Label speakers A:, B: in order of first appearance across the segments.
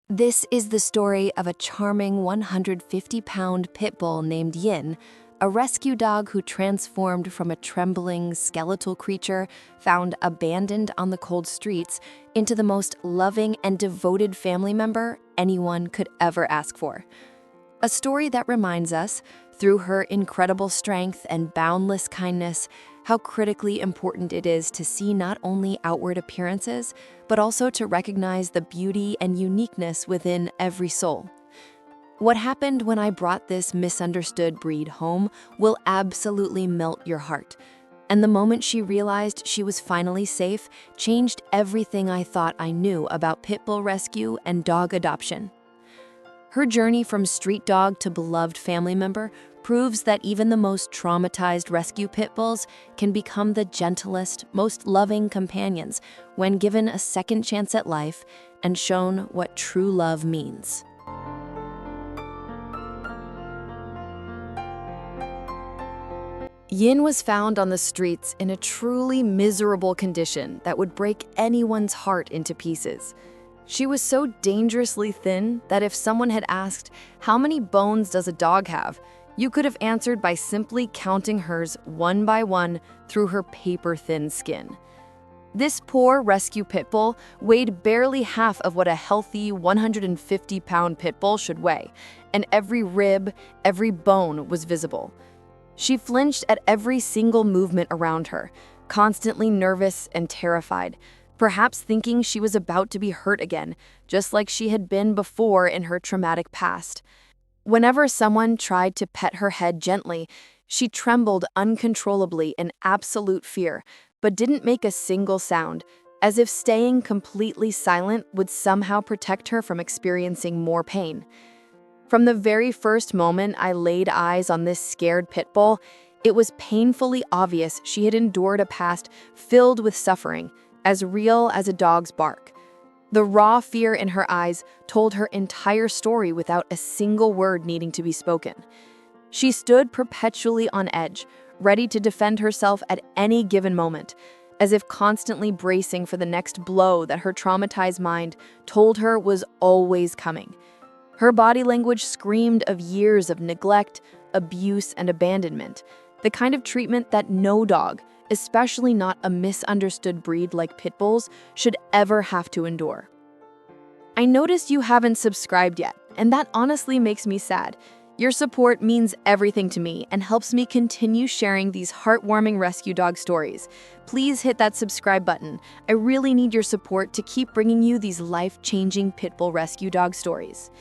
A: This is the story of a charming 150-pound pit bull named Yin, a rescue dog who transformed from a trembling, skeletal creature found abandoned on the cold streets into the most loving and devoted family member anyone could ever ask for. A story that reminds us, through her incredible strength and boundless kindness, how critically important it is to see not only outward appearances, but also to recognize the beauty and uniqueness within every soul. What happened when I brought this misunderstood breed home will absolutely melt your heart. And the moment she realized she was finally safe changed everything I thought I knew about pit bull rescue and dog adoption. Her journey from street dog to beloved family member proves that even the most traumatized rescue pit bulls can become the gentlest, most loving companions when given a second chance at life and shown what true love means. Yin was found on the streets in a truly miserable condition that would break anyone's heart into pieces. She was so dangerously thin that if someone had asked, "How many bones does a dog have?" you could have answered by simply counting hers one by one through her paper-thin skin. This poor rescue pit bull weighed barely half of what a healthy 150-pound pit bull should weigh, and every rib, every bone was visible. She flinched at every single movement around her, constantly nervous and terrified, perhaps thinking she was about to be hurt again, just like she had been before in her traumatic past. Whenever someone tried to pet her head gently, she trembled uncontrollably in absolute fear, but didn't make a single sound, as if staying completely silent would somehow protect her from experiencing more pain. From the very first moment I laid eyes on this scared pit bull, it was painfully obvious she had endured a past filled with suffering, as real as a dog's bark. The raw fear in her eyes told her entire story without a single word needing to be spoken. She stood perpetually on edge, ready to defend herself at any given moment, as if constantly bracing for the next blow that her traumatized mind told her was always coming. Her body language screamed of years of neglect, abuse, and abandonment, the kind of treatment that no dog, especially not a misunderstood breed like pit bulls, should ever have to endure. I noticed you haven't subscribed yet, and that honestly makes me sad. Your support means everything to me and helps me continue sharing these heartwarming rescue dog stories. Please hit that subscribe button. I really need your support to keep bringing you these life-changing pit bull rescue dog stories.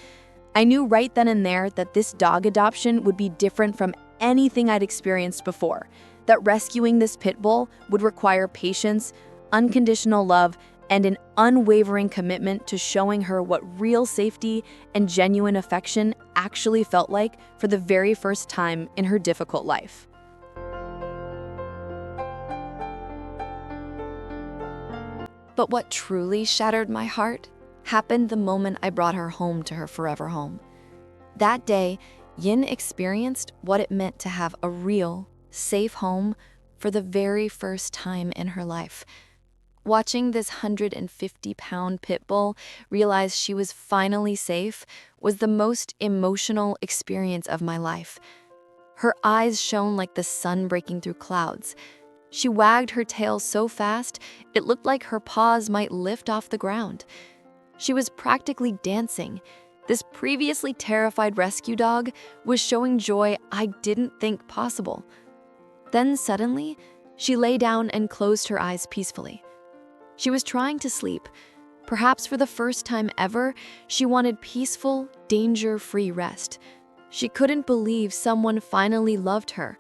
A: I knew right then and there that this dog adoption would be different from anything I'd experienced before, that rescuing this pit bull would require patience, unconditional love, and an unwavering commitment to showing her what real safety and genuine affection actually felt like for the very first time in her difficult life. But what truly shattered my heart happened the moment I brought her home to her forever home. That day, Yin experienced what it meant to have a real, safe home for the very first time in her life. Watching this 150-pound pit bull realize she was finally safe was the most emotional experience of my life. Her eyes shone like the sun breaking through clouds. She wagged her tail so fast, it looked like her paws might lift off the ground. She was practically dancing. This previously terrified rescue dog was showing joy I didn't think possible. Then suddenly, she lay down and closed her eyes peacefully. She was trying to sleep. Perhaps for the first time ever, she wanted peaceful, danger-free rest. She couldn't believe someone finally loved her,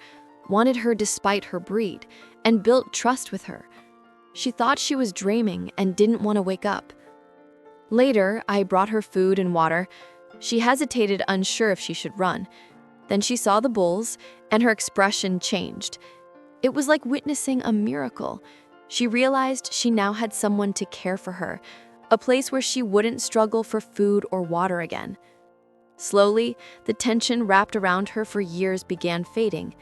A: wanted her despite her breed, and built trust with her. She thought she was dreaming and didn't want to wake up. Later, I brought her food and water. She hesitated, unsure if she should run. Then she saw the bulls, and her expression changed. It was like witnessing a miracle. She realized she now had someone to care for her, a place where she wouldn't struggle for food or water again. Slowly, the tension wrapped around her for years began fading.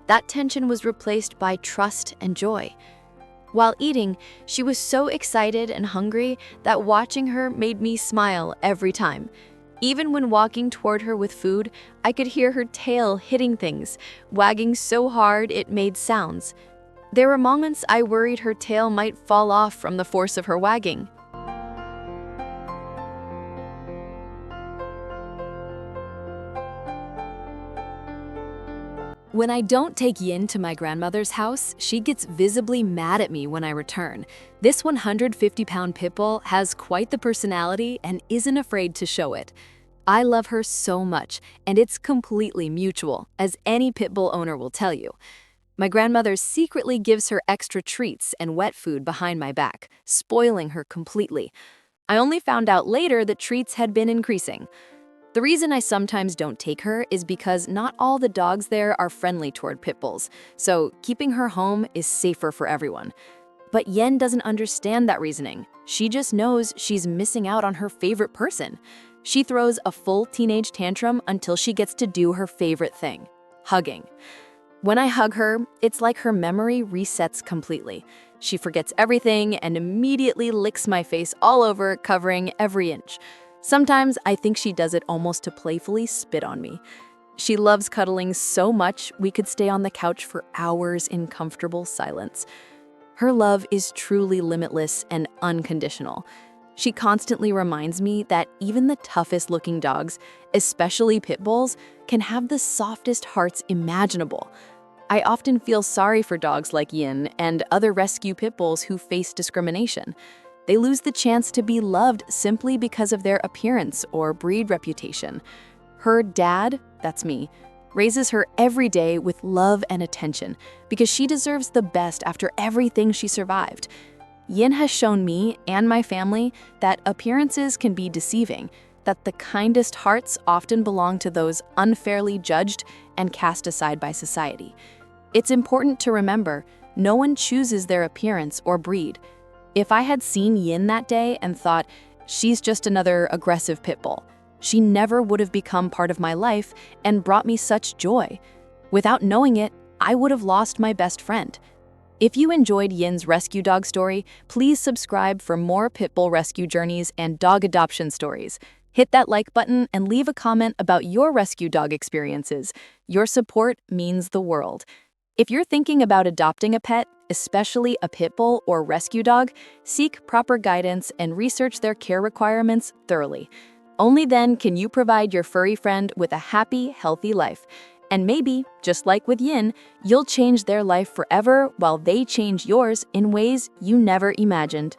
A: That tension was replaced by trust and joy. While eating, she was so excited and hungry that watching her made me smile every time. Even when walking toward her with food, I could hear her tail hitting things, wagging so hard it made sounds. There were moments I worried her tail might fall off from the force of her wagging. When I don't take Yin to my grandmother's house, she gets visibly mad at me when I return. This 150-pound pit bull has quite the personality and isn't afraid to show it. I love her so much, and it's completely mutual, as any pit bull owner will tell you. My grandmother secretly gives her extra treats and wet food behind my back, spoiling her completely. I only found out later that treats had been increasing. The reason I sometimes don't take her is because not all the dogs there are friendly toward pit bulls, so keeping her home is safer for everyone. But Yen doesn't understand that reasoning. She just knows she's missing out on her favorite person. She throws a full teenage tantrum until she gets to do her favorite thing, hugging. When I hug her, it's like her memory resets completely. She forgets everything and immediately licks my face all over, covering every inch. Sometimes I think she does it almost to playfully spit on me. She loves cuddling so much we could stay on the couch for hours in comfortable silence. Her love is truly limitless and unconditional. She constantly reminds me that even the toughest looking dogs, especially pit bulls, can have the softest hearts imaginable. I often feel sorry for dogs like Yin and other rescue pit bulls who face discrimination. They lose the chance to be loved simply because of their appearance or breed reputation. Her dad, that's me, raises her every day with love and attention because she deserves the best after everything she survived. Yin has shown me and my family that appearances can be deceiving, that the kindest hearts often belong to those unfairly judged and cast aside by society. It's important to remember, no one chooses their appearance or breed. If I had seen Yin that day and thought, she's just another aggressive pit bull, she never would have become part of my life and brought me such joy. Without knowing it, I would have lost my best friend. If you enjoyed Yin's rescue dog story, please subscribe for more pit bull rescue journeys and dog adoption stories. Hit that like button and leave a comment about your rescue dog experiences. Your support means the world. If you're thinking about adopting a pet, especially a pit bull or rescue dog, seek proper guidance and research their care requirements thoroughly. Only then can you provide your furry friend with a happy, healthy life. And maybe, just like with Yin, you'll change their life forever while they change yours in ways you never imagined.